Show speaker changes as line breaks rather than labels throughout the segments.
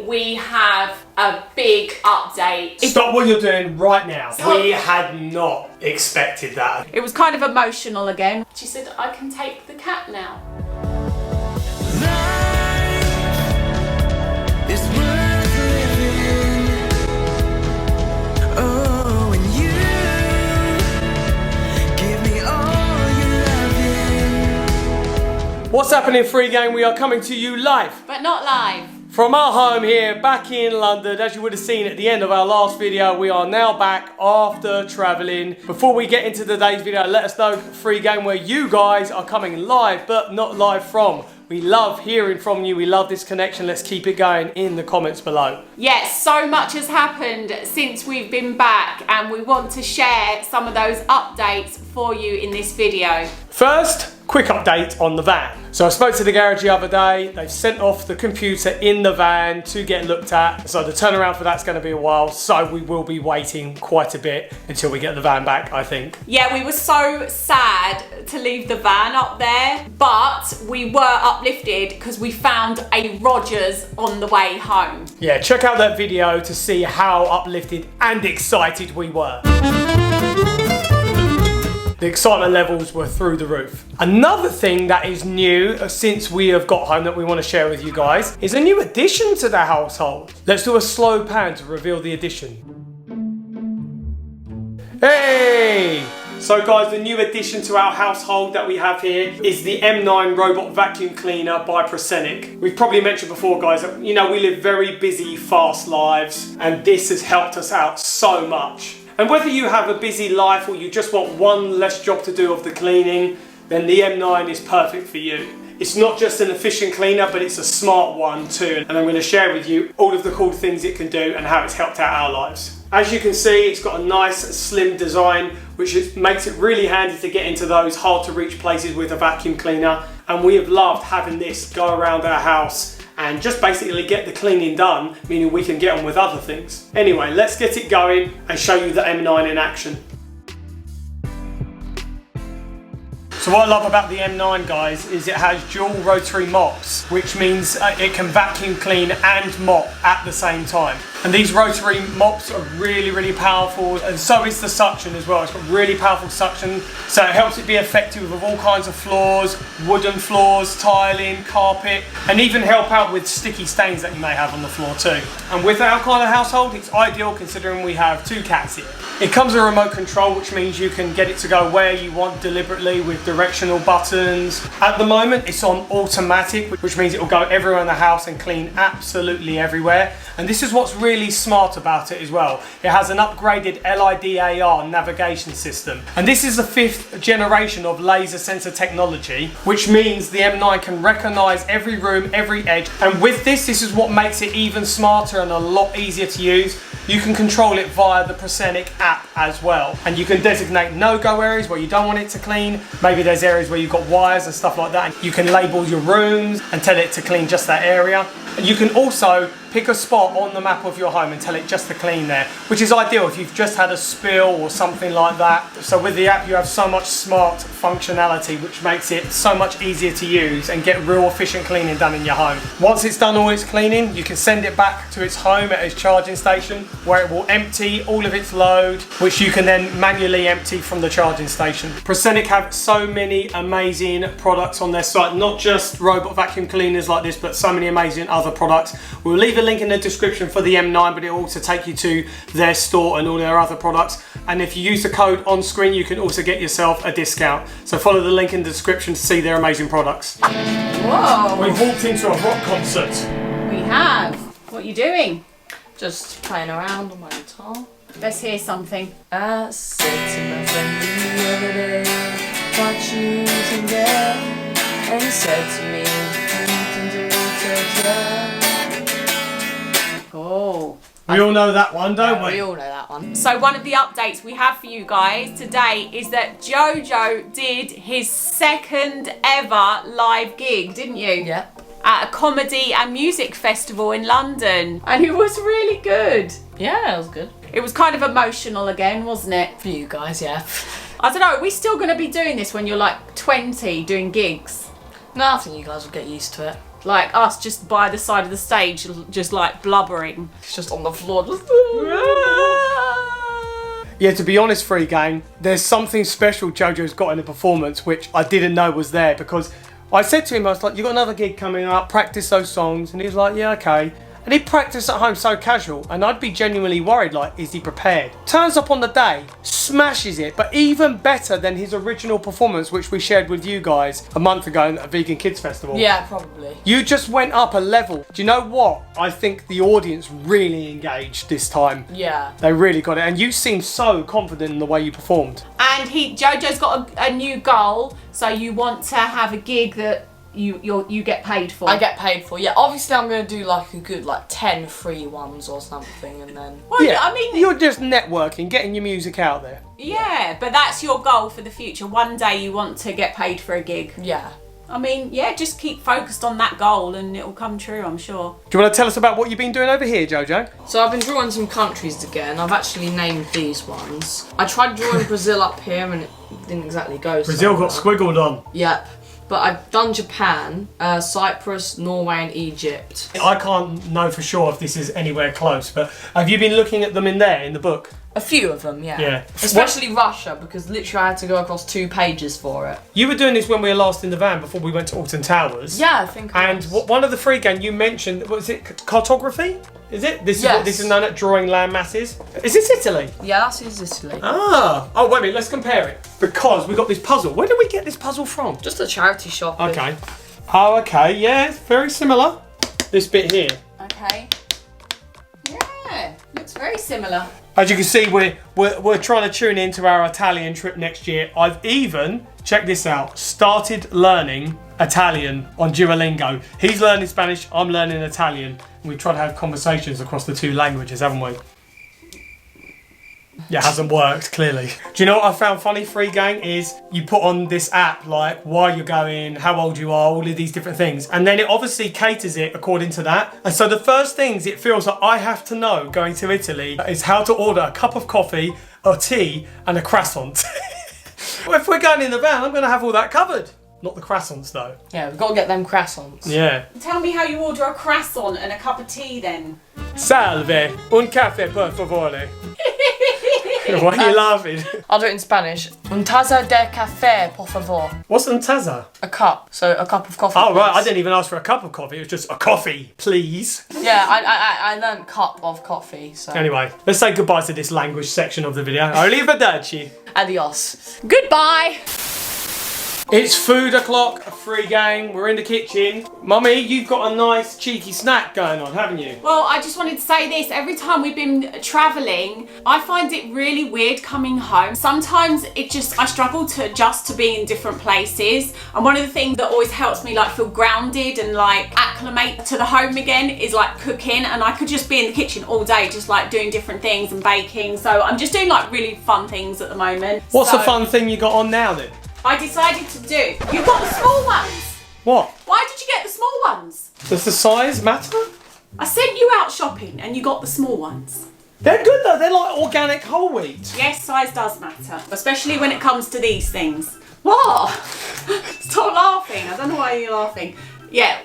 we have a big update.
Stop what you're doing right now. We had not expected that.
It was kind of emotional again. She said, I can take the cat now.
What's happening, FreeGang? We are coming to you live.
But not live.
From our home here, back in London. As you would have seen at the end of our last video, we are now back after travelling. Before we get into today's video, let us know, FreeGang, where you guys are coming live, but not live from. We love hearing from you. We love this connection. Let's keep it going in the comments below.
Yes, so much has happened since we've been back, and we want to share some of those updates for you in this video.
First, quick update on the van. So I spoke to the garage the other day. They've sent off the computer in the van to get looked at. So the turnaround for that's going to be a while. So we will be waiting quite a bit until we get the van back, I think.
Yeah, we were so sad to leave the van up there, but we were uplifted because we found a Rogers on the way home.
Yeah, check out that video to see how uplifted and excited we were. The excitement levels were through the roof. Another thing that is new since we have got home that we want to share with you guys is a new addition to the household. Let's do a slow pan to reveal the addition. Hey! So guys, the new addition to our household that we have here is the M9 robot vacuum cleaner by Proscenic. We've probably mentioned before, guys, that we live very busy, fast lives, and this has helped us out so much. And whether you have a busy life or you just want one less job to do of the cleaning, then the M9 is perfect for you. It's not just an efficient cleaner, but it's a smart one too. And I'm going to share with you all of the cool things it can do and how it's helped out our lives. As you can see, it's got a nice slim design, which makes it really handy to get into those hard to reach places with a vacuum cleaner. And we have loved having this go around our house and just basically get the cleaning done, meaning we can get on with other things. Anyway, let's get it going and show you the M9 in action. So what I love about the M9, guys, is it has dual rotary mops, which means it can vacuum clean and mop at the same time. And these rotary mops are really, really powerful, and so is the suction as well. It's got really powerful suction, so it helps it be effective with all kinds of floors, wooden floors, tiling, carpet, and even help out with sticky stains that you may have on the floor too. And with our kind of household, it's ideal considering we have 2 cats here. It comes with a remote control, which means you can get it to go where you want deliberately with directional buttons. At the moment, it's on automatic, which means it will go everywhere in the house and clean absolutely everywhere. And this is what's really smart about it as well. It has an upgraded LiDAR navigation system. And this is the 5th generation of laser sensor technology, which means the M9 can recognize every room, every edge. And with this is what makes it even smarter and a lot easier to use. You can control it via the Proscenic app as well. And you can designate no-go areas where you don't want it to clean. Maybe there's areas where you've got wires and stuff like that. You can label your rooms and tell it to clean just that area. And you can also pick a spot on the map of your home and tell it just to clean there, which is ideal if you've just had a spill or something like that. So with the app, you have so much smart functionality, which makes it so much easier to use and get real efficient cleaning done in your home. Once it's done all its cleaning, you can send it back to its home at its charging station, where it will empty all of its load, which you can then manually empty from the charging station. Proscenic have so many amazing products on their site, not just robot vacuum cleaners like this, but so many amazing other products. We'll leave a link in the description for the M9, but it will also take you to their store and all their other products. And if you use the code on screen, you can also get yourself a discount. So follow the link in the description to see their amazing products.
Whoa!
We've walked into a rock concert.
We have. What are you doing?
Just playing around on my guitar.
Let's hear something.
I said to my friend the other day, what you can get? And he said to me, you can do it as
Oh.
We all know that one, don't we?
We all know that one.
So one of the updates we have for you guys today is that JoJo did his 2nd ever live gig, didn't you?
Yeah.
At a comedy and music festival in London. And it was really good.
Yeah, it was good.
It was kind of emotional again, wasn't it?
For you guys, yeah.
I don't know, are we still going to be doing this when you're like 20 doing gigs?
No, I think you guys will get used to it.
like us just by the side of the stage, just like blubbering.
It's just on the floor. Just...
Yeah, to be honest, FreeGang, there's something special JoJo's got in the performance which I didn't know was there, because I said to him, I was like, you got another gig coming up, practice those songs. And he was like, yeah, okay. And he practiced at home so casual, and I'd be genuinely worried, like, is he prepared? Turns up on the day, smashes it, but even better than his original performance, which we shared with you guys a month ago at Vegan Kids Festival.
Yeah, probably.
You just went up a level. Do you know what? I think the audience really engaged this time.
Yeah.
They really got it, and you seemed so confident in the way you performed.
And JoJo's got a new goal, so you want to have a gig that you get paid for.
I get paid for, yeah. Obviously, I'm going to do like a good 10 free ones or something, and then...
Well,
Yeah,
I mean...
you're just networking, getting your music out there.
Yeah, but that's your goal for the future. One day you want to get paid for a gig.
Yeah.
I mean, yeah, just keep focused on that goal and it'll come true, I'm sure.
Do you want to tell us about what you've been doing over here, JoJo?
So I've been drawing some countries again. I've actually named these ones. I tried drawing Brazil up here and it didn't exactly go
Brazil got squiggled on.
Yep. But I've done Japan, Cyprus, Norway and Egypt.
I can't know for sure if this is anywhere close, but have you been looking at them in there, in the book?
A few of them, yeah.
Yeah.
Especially Russia, because literally I had to go across 2 pages for it.
You were doing this when we were last in the van before we went to Alton Towers.
Yeah, I think I
And
was.
one of the FreeGang you mentioned, was it cartography? Is it? This is
Yes.
what this is known at, drawing land masses. Is this Italy?
Yeah, that's Italy.
Ah. Oh, wait a minute, let's compare it. Because we got this puzzle. Where did we get this puzzle from?
Just a charity shop.
Okay. Oh, okay, yeah, it's very similar. This bit here.
Okay. Yeah, looks very similar.
As you can see, we're trying to tune into our Italian trip next year. I've even, check this out, started learning Italian on Duolingo. He's learning Spanish, I'm learning Italian. And we try to have conversations across the 2 languages, haven't we? Yeah, it hasn't worked, clearly. Do you know what I found funny, FreeGang, is you put on this app, like, where you're going, how old you are, all of these different things. And then it obviously caters it according to that. And so the first things it feels like I have to know going to Italy is how to order a cup of coffee, a tea, and a croissant. Well, if we're going in the van, I'm going to have all that covered. Not the croissants, though.
Yeah, we've got to get them croissants.
Yeah.
Tell me how you order a croissant and a cup of tea then.
Salve, un caffè per favore. Why are you laughing?
I'll do it in Spanish. Un taza de café, por favor.
What's un taza?
A cup. So a cup of coffee.
Oh, right, I
please.
didn't even ask for a cup of coffee. It was just a coffee, please.
Yeah, I learned cup of coffee, so...
Anyway, let's say goodbye to this language section of the video. Arrivederci.
Adios.
Goodbye.
It's food o'clock, FreeGang. We're in the kitchen. Mummy, you've got a nice cheeky snack going on, haven't you?
Well, I just wanted to say this. Every time we've been travelling, I find it really weird coming home. Sometimes I struggle to adjust to being in different places. And one of the things that always helps me feel grounded and acclimate to the home again is cooking. And I could just be in the kitchen all day, just doing different things and baking. So I'm just doing really fun things at the moment.
What's
So
the fun thing you got on now then?
I decided to do. You've got the small ones.
What?
Why did you get the small ones?
Does the size matter?
I sent you out shopping and you got the small ones.
They're good though, they're like organic whole wheat.
Yes, size does matter, especially when it comes to these things. What? Stop laughing. I don't know why you're laughing. Yeah,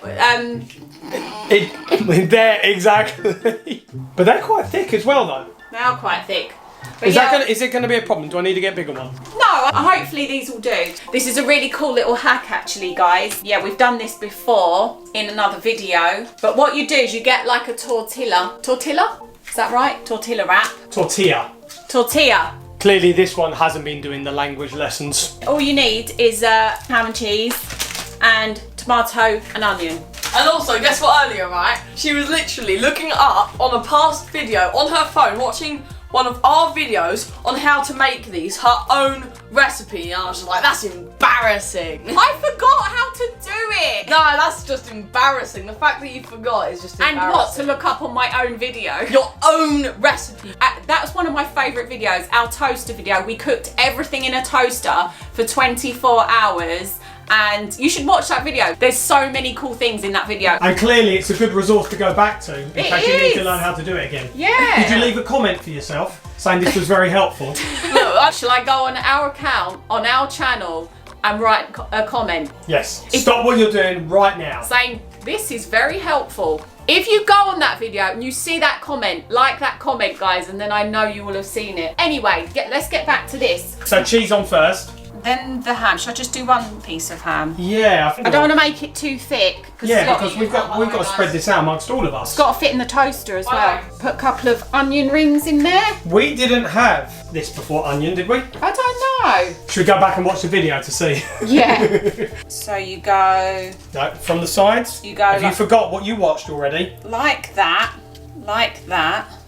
They're exactly. But they're quite thick as well though.
they are quite thick. But
Is it going to be a problem? Do I need to get a bigger one?
No, hopefully these will do. This is a really cool little hack actually, guys. Yeah, we've done this before in another video. But what you do is you get a tortilla. Tortilla? Is that right? Tortilla wrap.
Tortilla.
Tortilla.
Clearly this one hasn't been doing the language lessons.
All you need is ham and cheese and tomato and onion.
And also, guess what earlier, right? She was literally looking up on a past video on her phone, watching one of our videos on how to make these, her own recipe, and I was just like, that's embarrassing.
I forgot how to do it.
No, that's just embarrassing. The fact that you forgot is just embarrassing.
And what, to look up on my own video?
Your own recipe.
That was one of my favourite videos, our toaster video. We cooked everything in a toaster for 24 hours. And you should watch that video. There's so many cool things in that video.
And clearly it's a good resource to go back to in case you need to
is.
learn how to do it again.
Yeah.
Did you leave a comment for yourself saying this was very helpful?
Look, shall I go on our account, on our channel, and write a comment
Yes. Stop what you're doing right now.
saying This is very helpful. If you go on that video and you see that comment, like that comment, guys, and then I know you will have seen it. Anyway, let's get back to this.
So cheese on first.
Then the ham. Should I just do one piece of ham?
Yeah.
I don't want to make it too thick.
Yeah, because we've got to spread this out amongst all of us.
It's got to fit in the toaster as well. Put a couple of onion rings in there.
We didn't have this before onion, did we?
I don't know.
Should we go back and watch the video to see?
Yeah. So you go...
No, from the sides?
You go
Have you forgot what you watched already?
like that,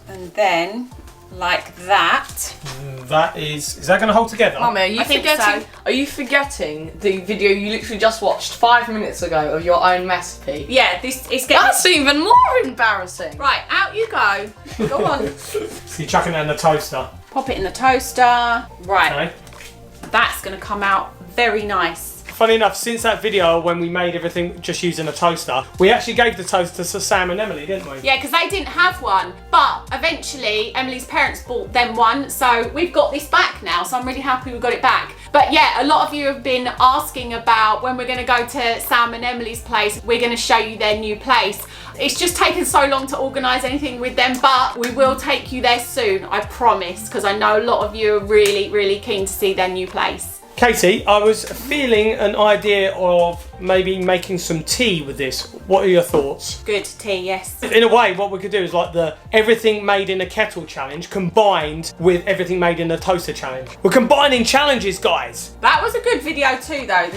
and then like that.
That is that going to hold together?
Mummy, are you
I think
forgetting?
so.
Are you forgetting the video you literally just watched 5 minutes ago of your own recipe?
Yeah, this is getting...
That's even more embarrassing.
Right, out you go. Go on.
So you're chucking it in the toaster.
Pop it in the toaster. Right,
Okay.
that's going to come out very nice.
Funny enough, since that video when we made everything just using a toaster, we actually gave the toaster to Sam and Emily, didn't we?
Yeah, because they didn't have one. But eventually, Emily's parents bought them one. So we've got this back now. So I'm really happy we got it back. But yeah, a lot of you have been asking about when we're going to go to Sam and Emily's place. We're going to show you their new place. It's just taken so long to organise anything with them, but we will take you there soon, I promise, because I know a lot of you are really, really keen to see their new place.
Katie, I was feeling an idea of maybe making some tea with this. What are your thoughts?
Good tea, yes.
In a way, what we could do is like the everything made in a kettle challenge combined with everything made in a toaster challenge. We're combining challenges, guys.
That was a good video too, though.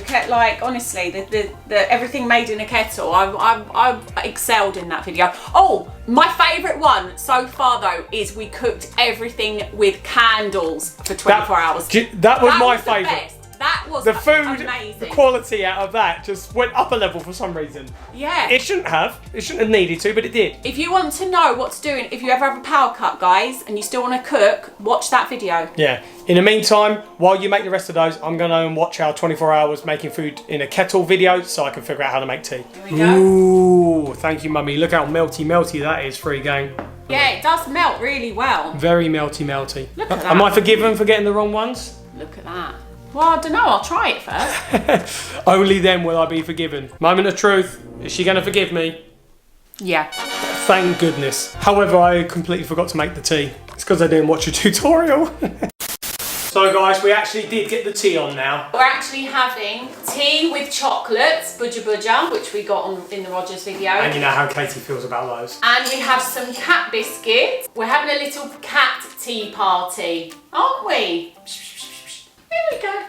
Honestly, the everything made in a kettle. I excelled in that video. Oh, my favourite one so far though is we cooked everything with candles for 24 hours.
That was my
the
favourite.
best. That was
The food,
amazing.
the quality out of that just went up a level for some reason.
Yeah.
It shouldn't have needed to, but it did.
If you want to know what to do, if you ever have a power cut, guys, and you still want to cook, watch that video.
Yeah. In the meantime, while you make the rest of those, I'm going to watch our 24 hours making food in a kettle video so I can figure out how to make tea.
Here we go.
Ooh, thank you, Mummy. Look how melty that is, FreeGang.
Yeah, it does melt really well.
Very melty.
Look at that.
Am I forgiven for getting the wrong ones?
Look at that. Well, I don't know. I'll try it first.
Only then will I be forgiven. Moment of truth. Is she going to forgive me?
Yeah.
Thank goodness. However, I completely forgot to make the tea. It's because I didn't watch a tutorial. So guys, we actually did get the tea on now.
We're actually having tea with chocolates, budja, which we got in the Rogers video.
And you know how Katie feels about those.
And we have some cat biscuits. We're having a little cat tea party, aren't we? There we go.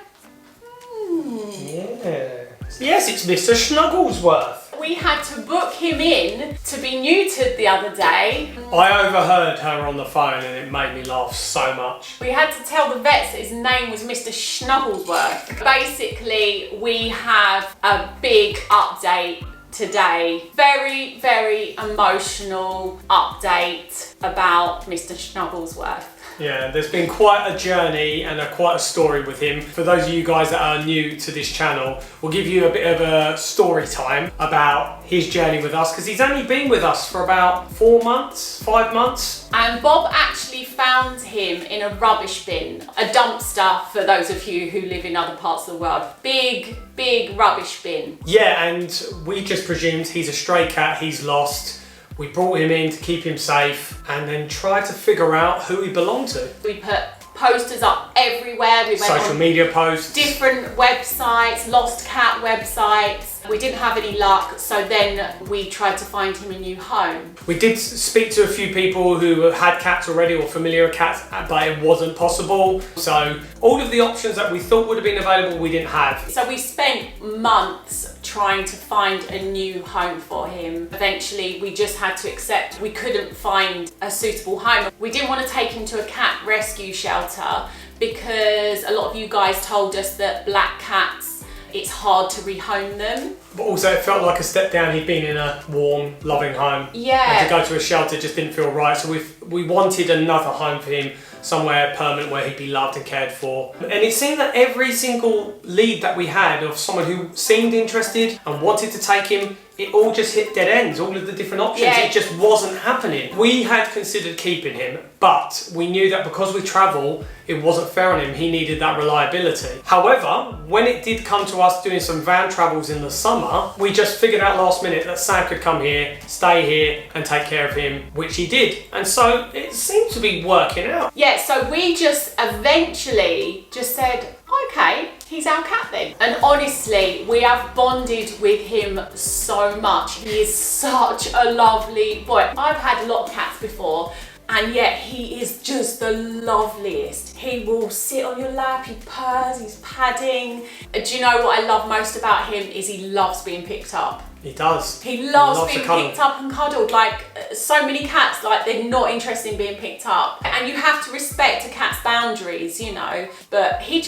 Yeah. Yes, it's Mr. Snugglesworth.
We had to book him in to be neutered the other day.
I overheard her on the phone and it made me laugh so much.
We had to tell the vets that his name was Mr. Snugglesworth. Basically, we have a big update today. Very, very emotional update about Mr. Snugglesworth.
Yeah, there's been quite a journey and quite a story with him. For those of you guys that are new to this channel, we'll give you a bit of a story time about his journey with us because he's only been with us for about 4 months, 5 months.
And Bob actually found him in a rubbish bin, a dumpster for those of you who live in other parts of the world. Big, big rubbish bin.
Yeah, and we just presumed he's a stray cat, he's lost. We brought him in to keep him safe and then tried to figure out who he belonged to.
We put posters up everywhere. We went
Social
on
media posts.
different websites, lost cat websites. We didn't have any luck, so then we tried to find him a new home.
We did speak to a few people who had cats already or familiar with cats, but it wasn't possible. So all of the options that we thought would have been available, we didn't have.
So we spent months trying to find a new home for him. Eventually, we just had to accept we couldn't find a suitable home. We didn't want to take him to a cat rescue shelter because a lot of you guys told us that black cats, it's hard to rehome them.
But also it felt like a step down. He'd been in a warm, loving home.
Yeah.
And to go to a shelter just didn't feel right. So we wanted another home for him, somewhere permanent where he'd be loved and cared for. And it seemed that every single lead that we had of someone who seemed interested and wanted to take him, it all just hit dead ends, all of the different options.
Yeah.
It just wasn't happening. We had considered keeping him, but we knew that because we travel, it wasn't fair on him. He needed that reliability. However, when it did come to us doing some van travels in the summer, we just figured out last minute that Sam could come here, stay here, and take care of him, which he did. And so it seemed to be working out.
Yeah, so we just eventually just said, okay, he's our cat then. And honestly, we have bonded with him so much. He is such a lovely boy. I've had a lot of cats before, and yet he is just the loveliest. He will sit on your lap, he purrs, he's padding. Do you know what I love most about him is he loves being picked up.
He does.
He loves
to
being
cuddle.
picked up and cuddled. Like, so many cats, like, they're not interested in being picked up. And you have to respect a cat's boundaries, you know. But he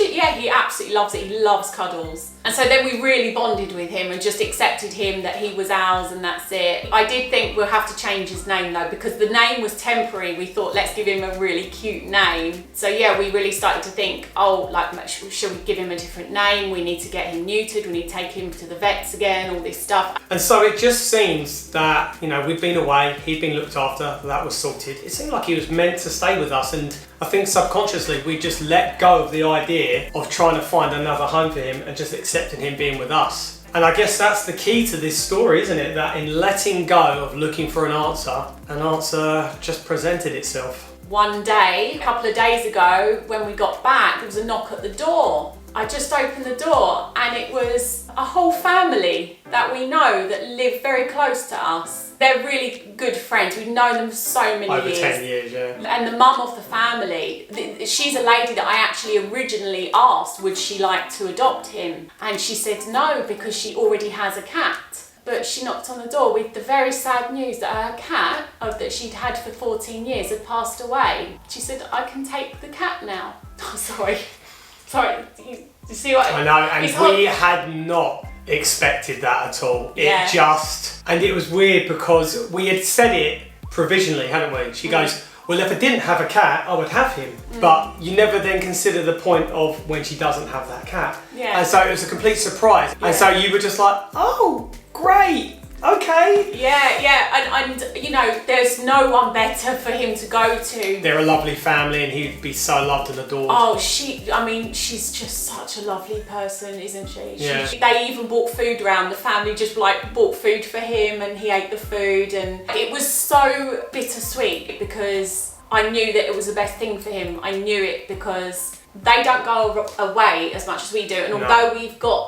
absolutely loves it. He loves cuddles. And so then we really bonded with him and just accepted him that he was ours and that's it. I did think we'll have to change his name though, because the name was temporary. We thought, let's give him a really cute name. So yeah, we really started to think, oh, like, should we give him a different name? We need to get him neutered. We need to take him to the vets again, all this stuff.
And so it just seems that, you know, we've been away, he'd been looked after, that was sorted. It seemed like he was meant to stay with us, and I think subconsciously we just let go of the idea of trying to find another home for him and just accepting him being with us. And I guess that's the key to this story, isn't it? That in letting go of looking for an answer just presented itself.
One day, a couple of days ago, when we got back, there was a knock at the door. I just opened the door and it was a whole family that we know that live very close to us. They're really good friends. We've known them for so many
Over
years.
10 years, yeah.
And the mum of the family, she's a lady that I actually originally asked, would she like to adopt him? And she said no, because she already has a cat. But she knocked on the door with the very sad news that her cat, that she'd had for 14 years, had passed away. She said, I can take the cat now. Oh, sorry, you see what
I know, and we had not expected that at all. And it was weird because we had said it provisionally, hadn't we? She goes, well, if I didn't have a cat, I would have him. But you never then consider the point of when she doesn't have that cat.
Yeah.
And so it was a complete surprise. Yeah. And so you were just like, oh, great. Okay.
Yeah, and you know, there's no one better for him to go to.
They're a lovely family and he'd be so loved and adored.
Oh, she's just such a lovely person, isn't she?
Yeah.
They even brought food around. The family just like bought food for him and he ate the food, and it was so bittersweet because I knew that it was the best thing for him. I knew it because they don't go away as much as we do, and although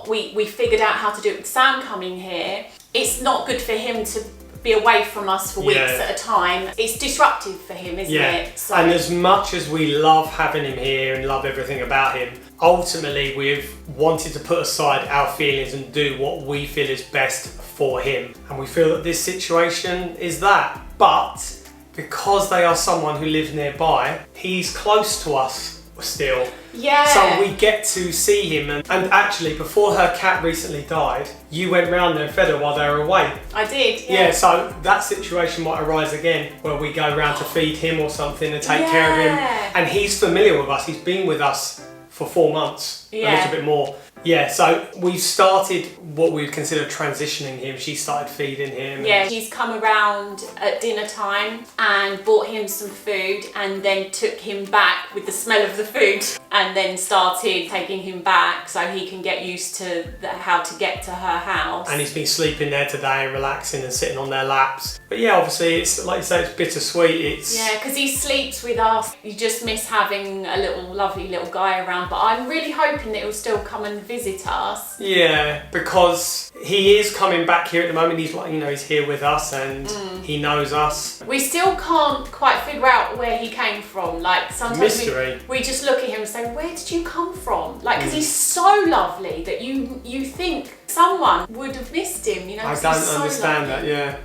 we figured out how to do it with Sam coming here, it's not good for him to be away from us for weeks at a time. It's disruptive for him, isn't it? So.
And as much as we love having him here and love everything about him, ultimately we've wanted to put aside our feelings and do what we feel is best for him. And we feel that this situation is that. But because they are someone who lives nearby, he's close to us still.
Yeah.
So we get to see him, and actually before her cat recently died, you went round there and fed her while they were away.
I did,
yeah. So that situation might arise again where we go round to feed him or something and take care of him. And he's familiar with us, he's been with us for 4 months, a little bit more. Yeah, so we've started what we would consider transitioning him. She started feeding him.
Yeah, she's come around at dinner time and bought him some food and then took him back with the smell of the food and then started taking him back so he can get used to how to get to her house. And
he's been sleeping there today and relaxing and sitting on their laps. But yeah, obviously, it's like you say, it's bittersweet. Yeah,
because he sleeps with us. You just miss having a lovely little guy around. But I'm really hoping that he'll still come and visit us.
Yeah, because he is coming back here at the moment. He's like, he's here with us and he knows us.
We still can't quite figure out where he came from. Like sometimes we just look at him and say, where did you come from? Like, because he's so lovely that you think someone would have missed him.
I don't understand that. Yeah.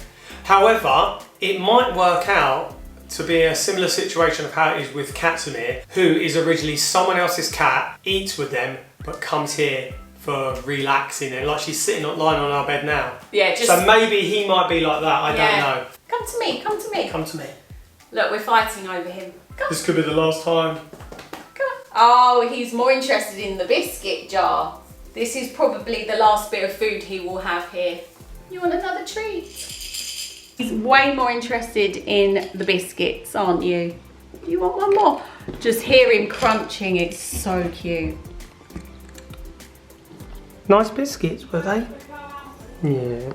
However, it might work out to be a similar situation of how it is with Katsamir, who is originally someone else's cat, eats with them, but comes here for relaxing, and like she's lying on our bed now.
Yeah,
so maybe he might be like that. I don't know.
Come to me. Come to me.
Come to me.
Look, we're fighting over him. Come.
This could be the last time.
Come. Oh, he's more interested in the biscuit jar. This is probably the last bit of food he will have here. You want another treat? He's way more interested in the biscuits, aren't you? You want one more? Just hear him crunching, it's so cute.
Nice biscuits, were they? Yeah.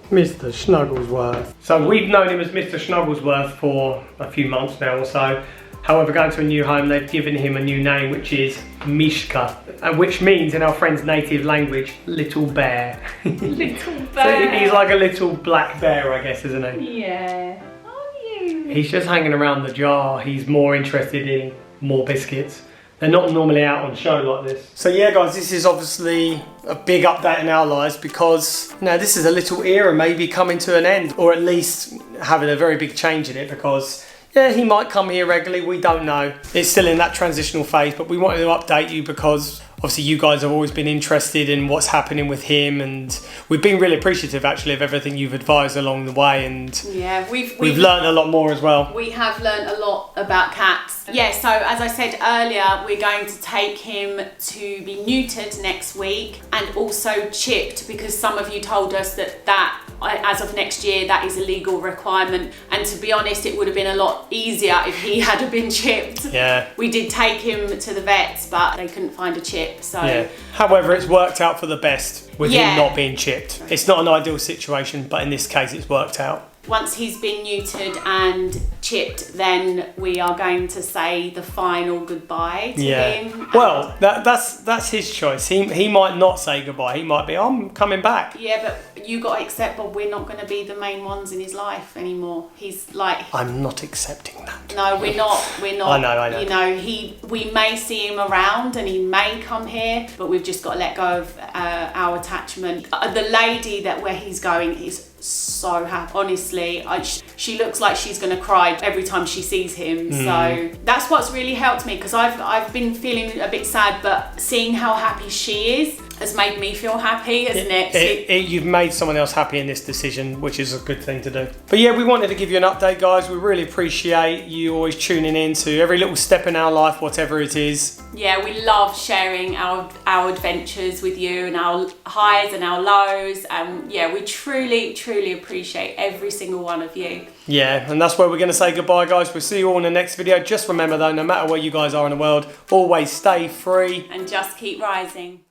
Mr. Snugglesworth. So we've known him as Mr. Snugglesworth for a few months now or so. However, going to a new home, they've given him a new name, which is Mishka, which means in our friend's native language, little bear.
Little bear.
So he's like a little black bear, I guess, isn't he?
Yeah. Are you?
He's just hanging around the jar. He's more interested in more biscuits. They're not normally out on show like this. So yeah, guys, this is obviously a big update in our lives because now this is a little era maybe coming to an end, or at least having a very big change in it, because yeah, he might come here regularly, we don't know. It's still in that transitional phase, but we wanted to update you because obviously you guys have always been interested in what's happening with him, and we've been really appreciative actually of everything you've advised along the way, and
yeah, we've
learned a lot more as well.
We have learned a lot about cats. Yeah, so as I said earlier, we're going to take him to be neutered next week and also chipped, because some of you told us that as of next year, that is a legal requirement. And to be honest, it would have been a lot easier if he had been chipped.
Yeah.
We did take him to the vets, but they couldn't find a chip, so.
Yeah. However, it's worked out for the best with him not being chipped. It's not an ideal situation, but in this case, it's worked out.
Once he's been neutered and chipped, then we are going to say the final goodbye to him.
Well, that's his choice. He might not say goodbye. He might be, I'm coming back.
Yeah, but you got to accept, Bob, we're not going to be the main ones in his life anymore. He's like...
I'm not accepting that.
No, we're not.
I know.
You know, we may see him around and he may come here, but we've just got to let go of our attachment. The lady where he's going is so happy. Honestly, she looks like she's gonna cry every time she sees him. So that's what's really helped me, because I've been feeling a bit sad, but seeing how happy she is has made me feel happy, hasn't it?
You've made someone else happy in this decision, which is a good thing to do. But yeah, we wanted to give you an update, guys. We really appreciate you always tuning in to every little step in our life, whatever it is.
Yeah, we love sharing our adventures with you, and our highs and our lows. Yeah, we truly appreciate every single one of you.
Yeah, and that's where we're going to say goodbye, guys. We'll see you all in the next video. Just remember though, no matter where you guys are in the world, always stay free
and just keep rising.